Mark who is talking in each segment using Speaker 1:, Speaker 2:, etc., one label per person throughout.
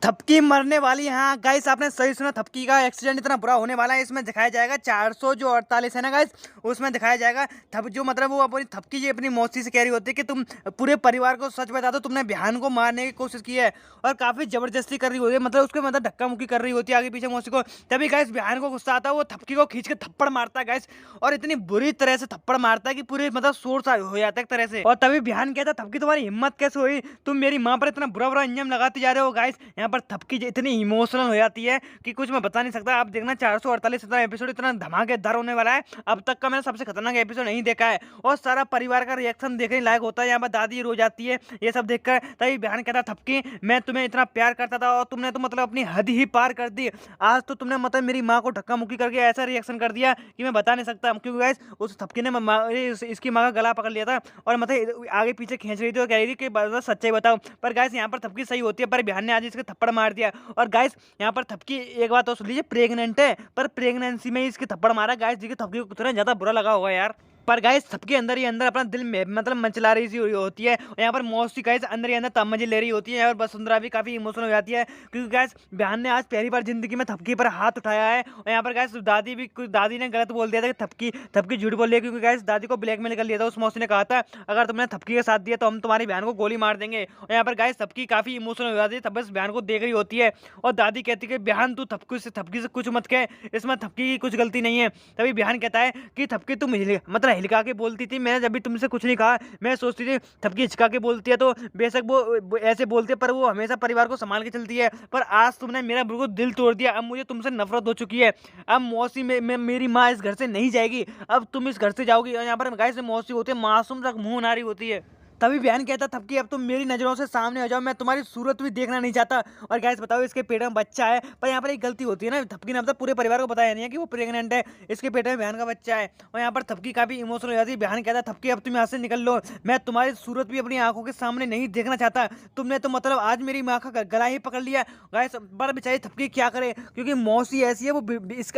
Speaker 1: थपकी मरने वाली। हाँ गाइस, आपने सही सुना, थपकी का एक्सीडेंट इतना बुरा होने वाला है। इसमें दिखाया जाएगा 400 जो 48 है ना गाइस, उसमें दिखाया जाएगा थप जो मतलब वो अपनी थपकी ये अपनी मौसी से कह रही होती है कि तुम पूरे परिवार को सच बता दो, तुमने बिहान को मारने की कोशिश की है। और काफी जबरदस्ती कर रही होती है, मतलब उसको मतलब धक्का मुक्की कर रही होती है आगे पीछे मौसी को। तभी गाइस बिहान को गुस्सा आता है, वो थपकी को खींच के थप्पड़ मारता है गाइस। और इतनी बुरी तरह से थप्पड़ मारता है कि पूरे मतलब शोर सा हो जाता है एक तरह से। और तभी बिहान कहता है, थपकी तुम्हारी हिम्मत कैसे हुई, तुम मेरी माँ पर इतना बुरा बुरा इंजम लगाते जा रहे हो। गाइस यहाँ पर थपकी इतनी इमोशनल हो जाती है कि कुछ मैं बता नहीं सकता। आप देखना 448 इतना एपिसोड इतना धमाकेदार होने वाला है। अब तक का मैंने सबसे खतरनाक एपिसोड नहीं देखा है। और सारा परिवार का रिएक्शन देखने लायक होता है। यहाँ पर दादी रो जाती है ये सब देखकर। तभी बहन कहता, थपकी मैं तुम्हें इतना प्यार करता था और तुमने तो मतलब अपनी हद ही पार कर दी। आज तो तुमने मतलब मेरी माँ को धक्का मुक्की करके ऐसा रिएक्शन कर दिया कि मैं बता नहीं सकता। क्योंकि गाइस उस थपकी ने इसकी माँ का गला पकड़ लिया था और मतलब आगे पीछे खींच रही थी और कह रही थी कि सच्चाई बताओ। पर गाइस यहाँ पर थपकी सही होती है, पर बिहान ने आज इसके थप्पड़ मार दिया। और गाइस यहाँ पर थपकी एक बात और सुन लीजिए, प्रेग्नेंट है पर प्रेगनेंसी में ही इसके थप्पड़ मारा। गाइस जी की थपकी को कितना ज्यादा बुरा लगा होगा यार। पर गाइस सबके अंदर ही अंदर अपना दिल में मतलब मंचला रही सी होती है। और यहाँ पर मौसी गाइस अंदर ही अंदर तमंजी ले रही होती है और वसुंधरा भी काफी इमोशनल हो जाती है। क्योंकि गाइस बहन ने आज पहली बार जिंदगी में थपकी पर हाथ उठाया है। और यहाँ पर गाइस दादी भी कुछ दादी ने गलत बोल दिया था कि थपकी थपकी झूठ बोल रही है। क्योंकि गाइस दादी को ब्लैकमेल कर लिया था। उस मौसी ने कहा था अगर तुमने थपकी का साथ दिया तो हम तुम्हारी बहन को गोली मार देंगे। और यहाँ पर गाइस थपकी काफी इमोशनल हो जाती है, तब बस बहन को देख रही होती है। और दादी कहती है कि बहन तू थपकी से कुछ मत कह, इसमें थपकी की कुछ गलती नहीं है। तभी बहन कहता है कि थपकी तुम मतलब हिलका के बोलती थी, मैंने जब भी तुमसे कुछ नहीं कहा। मैं सोचती थी थपकी हिचका के बोलती है तो बेशक वो ऐसे बोलती है, पर वो हमेशा परिवार को संभाल के चलती है। पर आज तुमने मेरा बिल्कुल दिल तोड़ दिया। अब मुझे तुमसे नफरत हो चुकी है। अब मौसी में मेरी माँ इस घर से नहीं जाएगी, अब तुम इस घर से जाओगी। और यहाँ पर गाइस मौसी होती है, मासूम तक मुंह नारी होती है। तभी बहन कहता थपकी अब तुम मेरी नजरों से सामने हो जाओ, मैं तुम्हारी सूरत भी देखना नहीं चाहता। और गाइस बताओ इसके पेट में बच्चा है। पर यहाँ पर एक गलती होती है ना, थपकी ने मतलब पूरे परिवार को बताया नहीं है कि वो प्रेग्नेंट है, इसके पेट में बहन का बच्चा है। और यहाँ पर थपकी काफी इमोशनल हो जाती है। बहन कहता थपकी अब तुम यहाँ से निकल लो, मैं तुम्हारी सूरत भी अपनी आंखों के सामने नहीं देखना चाहता। तुमने तो मतलब आज मेरी माँ का गला ही पकड़ लिया। गाइस पर बेचारी थपकी क्या करे, क्योंकि मौसी ऐसी है, वो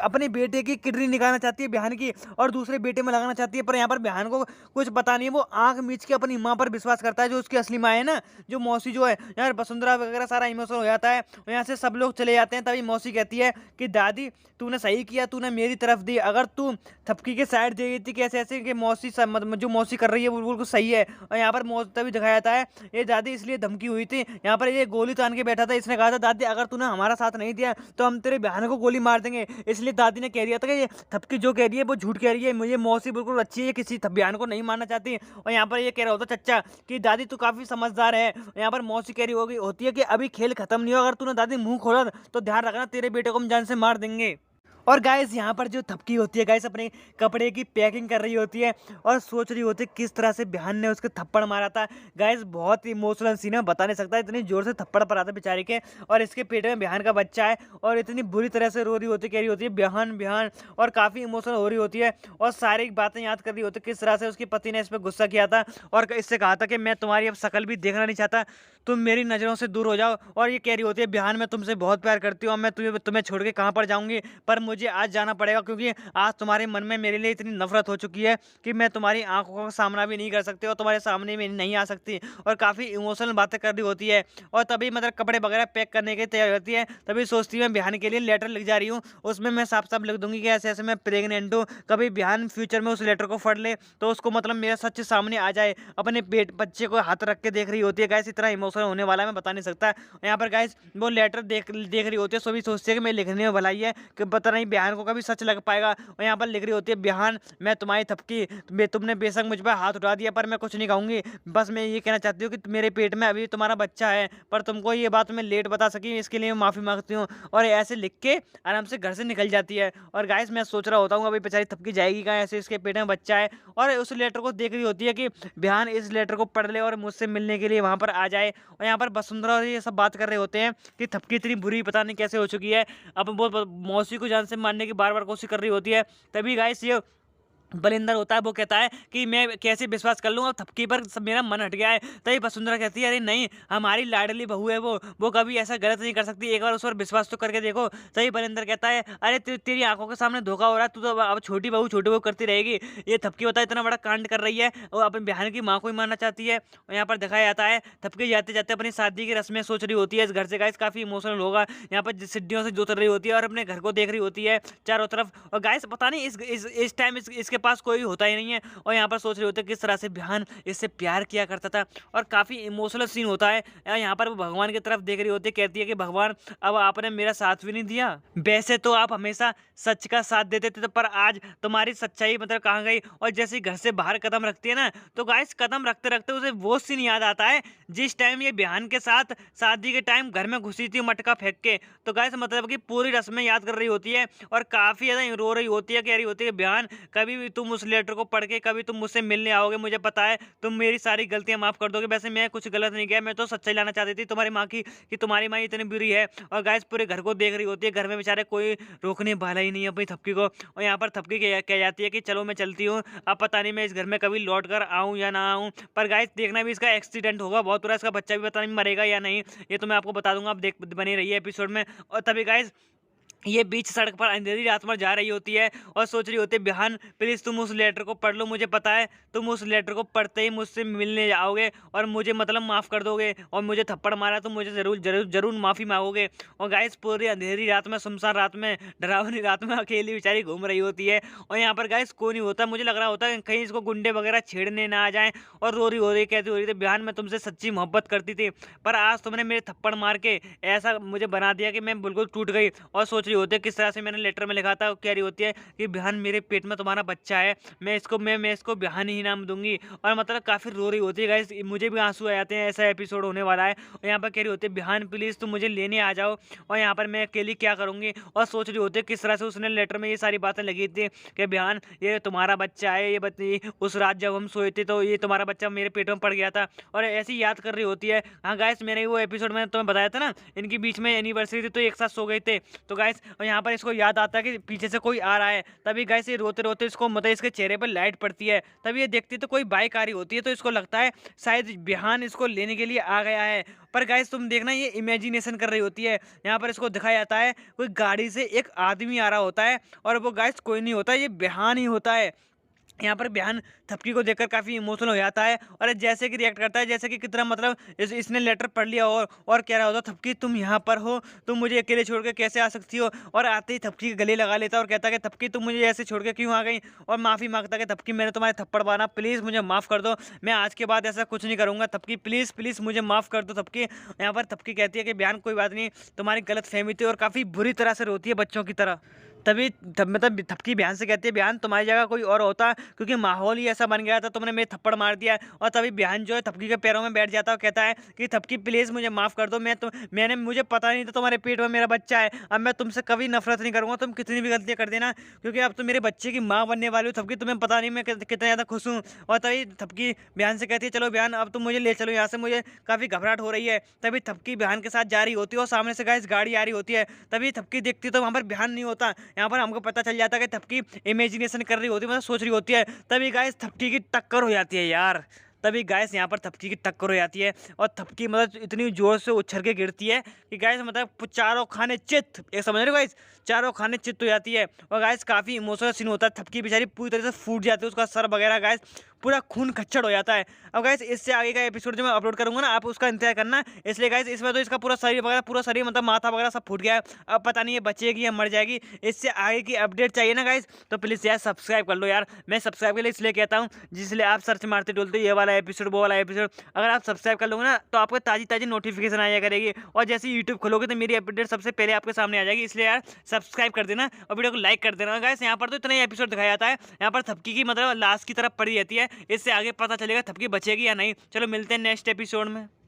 Speaker 1: अपने बेटे की किडनी निकालना चाहती है बहन की और दूसरे बेटे में लगाना चाहती है। पर यहाँ पर बहन को कुछ पता नहीं है, वो आंख मीच के अपनी माँ पर विश्वास करता है जो उसकी असली माँ है ना, जो मौसी जो है। यार वसुंधरा वगैरह सारा इमोशनल हो जाता है और यहाँ से सब लोग चले जाते हैं। तभी मौसी कहती है कि दादी तूने सही किया, तूने मेरी तरफ दी। अगर तू थपकी के साइड दे रही थी कैसे ऐसे कि मौसी जो मौसी कर रही है वो बिल्कुल सही है। और यहाँ पर तभी दिखाया जाता है ये दादी इसलिए धमकी हुई थी। यहाँ पर ये गोली तान के बैठा था, इसने कहा था दादी अगर तूने हमारा साथ नहीं दिया तो हम तेरे बहन को गोली मार देंगे। इसलिए दादी ने कह दिया था कि ये थपकी जो कह रही है वो झूठ कह रही है, मुझे मौसी बिल्कुल अच्छी है, किसी बहन को नहीं मारना चाहती। और यहाँ पर ये कह रहा होता चच्चा कि दादी तू काफी समझदार है। यहाँ पर मौसी कह रही होती है कि अभी खेल खत्म नहीं हो, अगर तूने दादी मुंह खोला तो ध्यान रखना तेरे बेटे को हम जान से मार देंगे। और गाइस यहाँ पर जो थपकी होती है गाइस अपने कपड़े की पैकिंग कर रही होती है और सोच रही होती है किस तरह से बहन ने उसके थप्पड़ मारा था। गाइस बहुत इमोशनल सीन है, बता नहीं सकता, इतनी जोर से थप्पड़ पड़ा था बेचारे के। और इसके पेट में बहन का बच्चा है और इतनी बुरी तरह से रो रही होती है, कह रही होती है बहन बहन, और काफी इमोशनल हो रही होती है और सारी बातें याद कर रही होती है किस तरह से उसके पति ने इस पर गुस्सा किया था और इससे कहा था कि मैं तुम्हारी अब शकल भी देखना नहीं चाहता, तुम मेरी नजरों से दूर हो जाओ। और ये कह रही होती है बहन मैं तुमसे बहुत प्यार करती हूँ, मैं तुम्हें छोड़ के कहाँ पर जाऊंगी, पर मुझे आज जाना पड़ेगा क्योंकि आज तुम्हारे मन में मेरे लिए इतनी नफरत हो चुकी है कि मैं तुम्हारी आंखों का सामना भी नहीं कर सकती और तुम्हारे सामने भी नहीं आ सकती। और काफी इमोशनल बातें कर रही होती है और तभी मतलब कपड़े वगैरह पैक करने के तैयार होती है। तभी सोचती है बहन के लिए लेटर लिख जा रही हूँ, उसमें मैं साफ साफ लिख दूंगी कि ऐसे ऐसे मैं प्रेग्नेंट हूँ। कभी बहन फ्यूचर में उस लेटर को पढ़ ले तो उसको मतलब मेरा सच सामने आ जाए। अपने पेट बच्चे को हाथ रख के देख रही होती है। गाइस इतना इमोशनल होने वाला है मैं बता नहीं सकता। यहाँ पर गाइस वो लेटर देख रही होती है, सो भी सोचती है कि मैं लिखने में भलाई है कि पता नहीं बहन को कभी सच लग पाएगा। और यहाँ पर लिख रही होती है बहन मैं तुम्हारी थपकी, तुमने बेशक मुझ पर हाथ उठा दिया पर मैं कुछ नहीं कहूंगी, बस मैं ये कहना चाहती हूँ कि मेरे पेट में अभी तुम्हारा बच्चा है, पर तुमको ये बात मैं लेट बता सकी, इसके लिए मैं माफी मांगती हूँ। और ऐसे लिख के आराम से घर से निकल जाती है। और गाइस मैं सोच रहा होता हूँ अभी बेचारी थपकी जाएगी कहाँ, ऐसे इसके पेट में बच्चा है। और उस लेटर को देख रही होती है कि बहन इस लेटर को पढ़ ले और मुझसे मिलने के लिए वहां पर आ जाए। और यहाँ पर वसुंधरा और ये सब बात कर रहे होते हैं कि थपकी इतनी बुरी पता नहीं कैसे हो चुकी है, अब वो मौसी को जान से मारने की बार बार कोशिश कर रही होती है। तभी गाइस ये बलिंदर होता है वो कहता है कि मैं कैसे विश्वास कर लूँ, अब थपकी पर सब मेरा मन हट गया है। तभी वसुंधरा कहती है अरे नहीं, हमारी लाडली बहू है वो कभी ऐसा गलत नहीं कर सकती, एक बार उस पर विश्वास तो करके देखो। तभी बलिंदर कहता है अरे तेरी आंखों के सामने धोखा हो रहा है, तू तो अब छोटी बहू करती रहेगी। ये थपकी होता है इतना बड़ा कांड कर रही है और अपनी बहन की माँ को ही मारना चाहती है। और यहाँ पर दिखाया जाता है थपकी जाते जाते अपनी शादी की रस्में सोच रही होती है इस घर से। गाइस काफी इमोशनल होगा, यहाँ पर सीढ़ियों से जोतर रही होती है और अपने घर को देख रही होती है चारों तरफ। और गाइस पता नहीं इस टाइम इसके पास कोई होता ही नहीं है और यहाँ पर सोच रहे होते किस तरह से बिहान इससे प्यार किया करता था। और काफी इमोशनल सीन होता है। यहाँ पर वो भगवान की तरफ देख रही होती है, कहती है कि भगवान अब आपने मेरा साथ भी नहीं दिया, वैसे तो आप हमेशा सच का साथ देते थे, तो पर आज तुम्हारी सच्चाई मतलब कहाँ गई। और जैसे ही घर से बाहर कदम रखती है ना, तो गाइस कदम रखते रखते उसे वो सीन याद आता है जिस टाइम ये बिहान के साथ शादी के टाइम घर में घुसी थी मटका फेंक के। तो गाइस मतलब कि पूरी रस्में याद कर रही होती है और काफी ज्यादा रो रही होती है, कह रही होती है बिहान कभी भी तुम उस लेटर को पढ़ के कभी तुम मुझसे मिलने आओगे, मुझे पता है तुम मेरी सारी गलतियां माफ कर दोगे, वैसे मैं कुछ गलत नहीं किया, मैं तो सच्चाई लाना चाहती थी तुम्हारी माँ की कि तुम्हारी माँ इतनी बुरी है। और गाइस पूरे घर को देख रही होती है, घर में बेचारे कोई रोकने वाला ही नहीं है अपनी थपकी को। और यहाँ पर थपकी कह जाती है कि चलो मैं चलती हूँ, अब पता नहीं मैं इस घर में कभी लौट कर आऊँ या ना आऊँ। पर गाइस देखना भी इसका एक्सीडेंट होगा बहुत बुरा, इसका बच्चा भी पता नहीं मरेगा या नहीं, ये तो मैं आपको बता दूंगा, आप देख बनी रही है एपिसोड में। और तभी गाइस ये बीच सड़क पर अंधेरी रात में जा रही होती है और सोच रही होती है बिहान प्लीज तुम उस लेटर को पढ़ लो, मुझे पता है तुम उस लेटर को पढ़ते ही मुझसे मिलने आओगे और मुझे मतलब माफ कर दोगे, और मुझे थप्पड़ मारा तो मुझे जरूर जरूर जरूर माफी मांगोगे। और गाइस पूरी अंधेरी रात में, सुनसान रात में, डरावनी रात में अकेली बेचारी घूम रही होती है। और यहाँ पर गाइस कोई नहीं होता, मुझे लग रहा होता है कहीं इसको गुंडे वगैरह छेड़ने ना आ जाए। और रो रही हो रही कहती हो रही थी बिहान मैं तुमसे सच्ची मोहब्बत करती थी, पर आज तुमने मेरे थप्पड़ मार के ऐसा मुझे बना दिया कि मैं बिल्कुल टूट गई। और सोच रही होती है किस तरह से मैंने लेटर में लिखा था, कह रही होती है कि बिहान मेरे पेट में तुम्हारा बच्चा है, मैं इसको बिहान ही नाम दूंगी। और मतलब काफी रो रही होती है गाइस, मुझे भी आंसू आ जाते हैं, ऐसा एपिसोड होने वाला है। और यहाँ पर कह रही होती है बिहान प्लीज तुम मुझे लेने आ जाओ, और यहाँ पर मैं अकेली क्या करूंगी। और सोच रही होती है किस तरह से उसने लेटर में ये सारी बातें लगी थी कि बिहान ये तुम्हारा बच्चा है, ये बच्ची उस रात जब हम सोए थे तो ये तुम्हारा बच्चा मेरे पेट में पड़ गया था, और ऐसी याद कर रही होती है। हाँ गाइस मैंने वो एपिसोड में तुम्हें बताया था ना, इनकी बीच में एनिवर्सरी थी तो एक साथ सो गए थे। तो गाइस यहाँ पर इसको याद आता है कि पीछे से कोई आ रहा है, तभी गाइस ये रोते रोते इसको मतलब इसके चेहरे पर लाइट पड़ती है, तभी ये देखती है तो कोई बाइक आ रही होती है, तो इसको लगता है शायद बिहान इसको लेने के लिए आ गया है। पर गाइस तुम देखना ये इमेजिनेशन कर रही होती है। यहाँ पर इसको दिखाया जाता है कोई गाड़ी से एक आदमी आ रहा होता है और वो गाइस कोई नहीं होता, ये बिहान ही होता है। यहाँ पर बिहान थपकी को देखकर काफी इमोशनल हो जाता है और जैसे कि रिएक्ट करता है जैसे कि कितना मतलब इसने लेटर पढ़ लिया और कह रहा होता थपकी तुम यहाँ पर हो, तुम मुझे अकेले छोड़ के कैसे आ सकती हो। और आते ही थपकी के गले लगा लेता है और कहता है कि थपकी तुम मुझे ऐसे छोड़ के क्यों आ गई, और माफी मांगता है कि थपकी मैंने तुम्हारे थप्पड़ मारा, प्लीज मुझे माफ कर दो, मैं आज के बाद ऐसा कुछ नहीं करूंगा, थपकी प्लीज प्लीज मुझे माफ कर दो थपकी। यहाँ पर थपकी कहती है कि बिहान कोई बात नहीं, तुम्हारी गलत फहमी थी, और काफी बुरी तरह से रोती है बच्चों की तरह। तभी मतलब थपकी बिहान से कहती है बिहान तुम्हारी जगह कोई और होता, क्योंकि माहौल ही ऐसा बन गया था, तुमने मेरे थप्पड़ मार दिया। और तभी बिहान जो है थपकी के पैरों में बैठ जाता है और कहता है कि थपकी प्लीज मुझे माफ कर दो, मैंने मुझे पता नहीं था तुम्हारे पेट में मेरा बच्चा है, अब मैं तुमसे कभी नफरत नहीं करूंगा, तुम कितनी भी गलतियां कर देना, क्योंकि अब तुम मेरे बच्चे की माँ बनने वाली हो थपकी, तुम्हें पता नहीं मैं कितना ज्यादा खुश हूँ। और तभी थपकी बिहान से कहती है चलो बिहान अब तुम मुझे ले चलो यहाँ से, मुझे काफी घबराहट हो रही है। तभी थपकी बिहान के साथ जा रही होती है और सामने से गाइस गाड़ी आ रही होती है, तभी थपकी देखती है तो वहां पर बिहान नहीं होता। यहाँ पर हमको पता चल जाता है कि थपकी इमेजिनेशन कर रही होती है, मतलब सोच रही होती है। तभी गाइस थपकी की टक्कर हो जाती है यार, तभी गाइस यहाँ पर थपकी की टक्कर हो जाती है और थपकी मतलब इतनी जोर से उछल के गिरती है कि गाइस मतलब चारों खाने चित, एक समझ रहे हो गाइस, चारों खाने चित हो जाती है। और गाइस काफी इमोशनल सीन होता है, थपकी बेचारी पूरी तरह से फूट जाती है, उसका सर वगैरह गाइस पूरा खून खच्चड़ हो जाता है। अब गाइस इससे आगे का एपिसोड जो मैं अपलोड करूंगा ना, आप उसका इंतजार करना, इसलिए गाइस इसमें तो इसका पूरा शरीर वगैरह पूरा शरीर मतलब माथा वगैरह सब फूट गया है, अब पता नहीं ये बचेगी या मर जाएगी। इससे आगे की अपडेट चाहिए ना गाइस, तो प्लीज यार सब्सक्राइब कर लो यार, मैं सब्सक्राइब के लिए इसलिए कहता हूँ जिसलिए आप सर्च मारते डोलते ये वाला एपिसोड वो वाला एपिसोड, अगर आप सब्सक्राइब कर लोगे ना तो आपको ताजी ताजी नोटिफिकेशन आया करेगी, और जैसे यूट्यूब खोलोगे तो मेरी अपडेट सबसे पहले आपके सामने आ जाएगी। इसलिए यार सब्सक्राइब कर देना और वीडियो को लाइक कर देना। गाइस यहाँ पर तो इतना ही एपिसोड दिखाया जाता है, यहाँ पर थपकी की मतलब लास्ट की तरफ पड़ी रहती है, इससे आगे पता चलेगा थपकी बचेगी या नहीं। चलो मिलते हैं नेक्स्ट एपिसोड में।